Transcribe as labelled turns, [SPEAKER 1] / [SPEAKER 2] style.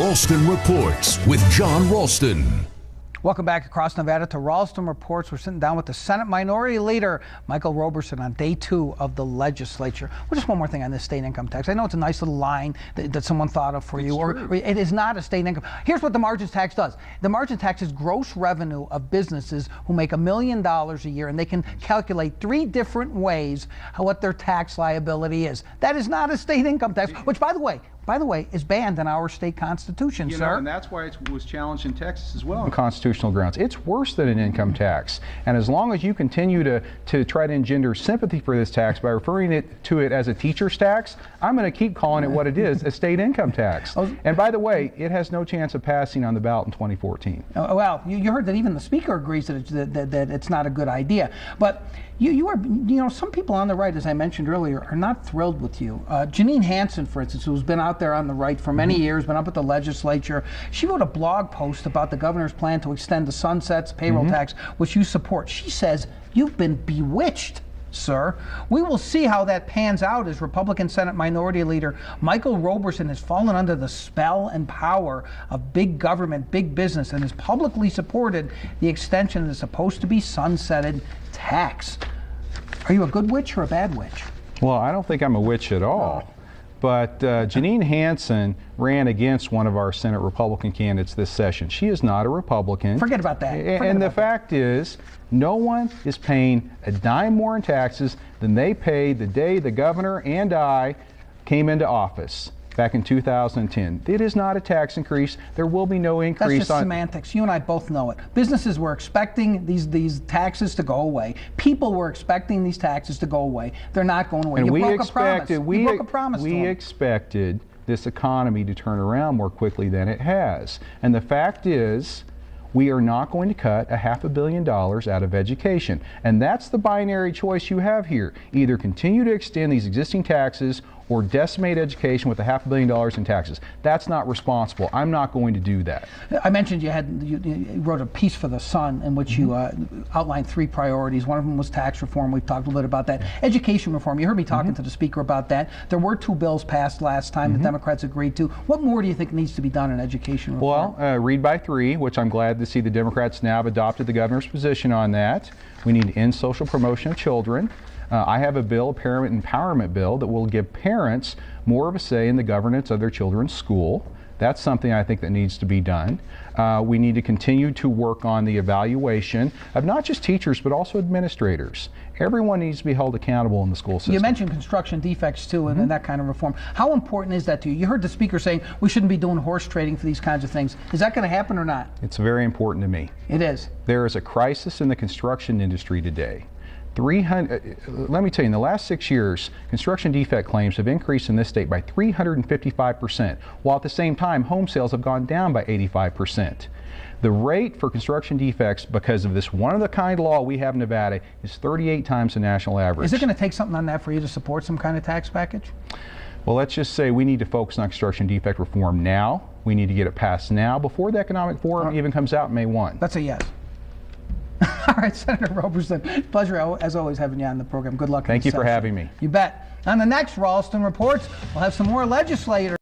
[SPEAKER 1] Ralston Reports with John Ralston.
[SPEAKER 2] Welcome back across Nevada to Ralston Reports. We're sitting down with the Senate Minority Leader, Michael Roberson, on day 2 of the legislature. Well, just one more thing on this state income tax. I know it's a nice little line that someone thought of for you, or it is not a state income. Here's what the margins tax does. The margin tax is gross revenue of businesses who make $1 million a year, and they can calculate 3 different ways what their tax liability is. That is not a state income tax, which, by the way, is banned in our state constitution, sir.
[SPEAKER 3] And that's why it was challenged in Texas as well on constitutional grounds. It's worse than an income tax. And as long as you continue to try to engender sympathy for this tax by referring to it as a teacher's tax, I'm going to keep calling it what it is, a state income tax. And by the way, it has no chance of passing on the ballot in 2014.
[SPEAKER 2] Well, you heard that even the Speaker agrees that it's not a good idea. But some people on the right, as I mentioned earlier, are not thrilled with you. Janine Hansen, for instance, who's been out there on the right for many years, been up at the legislature, she wrote a blog post about the governor's plan to extend the sunsets payroll tax, which you support. She says, "You've been bewitched, sir." We will see how that pans out as Republican Senate Minority Leader Michael Roberson has fallen under the spell and power of big government, big business, and has publicly supported the extension of the supposed to be sunsetted tax. Are you a good witch or a bad witch?
[SPEAKER 3] Well, I don't think I'm a witch at all. But Janine Hansen ran against one of our Senate Republican candidates this session. She is not a Republican.
[SPEAKER 2] Forget about that.
[SPEAKER 3] And the fact is, no one is paying a dime more in taxes than they paid the day the governor and I came into office back in 2010. It is not a tax increase. There will be no increase.
[SPEAKER 2] That's just semantics. You and I both know it. Businesses were expecting these taxes to go away. People were expecting these taxes to go away. They're not going away.
[SPEAKER 3] And
[SPEAKER 2] you
[SPEAKER 3] we
[SPEAKER 2] broke
[SPEAKER 3] expected,
[SPEAKER 2] a promise. You broke a promise to them.
[SPEAKER 3] We expected this economy to turn around more quickly than it has. And the fact is, we are not going to cut $500 million out of education. And that's the binary choice you have here. Either continue to extend these existing taxes or decimate education with $500 million in taxes. That's not responsible. I'm not going to do that.
[SPEAKER 2] I mentioned you wrote a piece for The Sun in which you outlined 3 priorities. One of them was tax reform. We've talked a little bit about that. Education reform. You heard me talking to the Speaker about that. There were 2 bills passed last time the Democrats agreed to. What more do you think needs to be done in education reform?
[SPEAKER 3] Well, read by 3, which I'm glad to see the Democrats now have adopted the governor's position on that. We need to end social promotion of children. I have a bill, a parent empowerment bill, that will give parents more of a say in the governance of their children's school. That's something I think that needs to be done. We need to continue to work on the evaluation of not just teachers, but also administrators. Everyone needs to be held accountable in the school system.
[SPEAKER 2] You mentioned construction defects, too, and that kind of reform. How important is that to you? You heard the Speaker saying we shouldn't be doing horse trading for these kinds of things. Is that going to happen or not?
[SPEAKER 3] It's very important to me.
[SPEAKER 2] It is.
[SPEAKER 3] There is a crisis in the construction industry today. Let me tell you, in the last 6 years, construction defect claims have increased in this state by 355%, while at the same time, home sales have gone down by 85%. The rate for construction defects, because of this one-of-the-kind law we have in Nevada, is 38 times the national average.
[SPEAKER 2] Is it going to take something on that for you to support some kind of tax package?
[SPEAKER 3] Well, let's just say we need to focus on construction defect reform now. We need to get it passed now, before the Economic Forum even comes out May 1.
[SPEAKER 2] That's a yes. All right, Senator Roberson, pleasure as always having you on the program. Good luck.
[SPEAKER 3] Thank you for having me.
[SPEAKER 2] You bet. On the next Ralston Reports, we'll have some more legislators.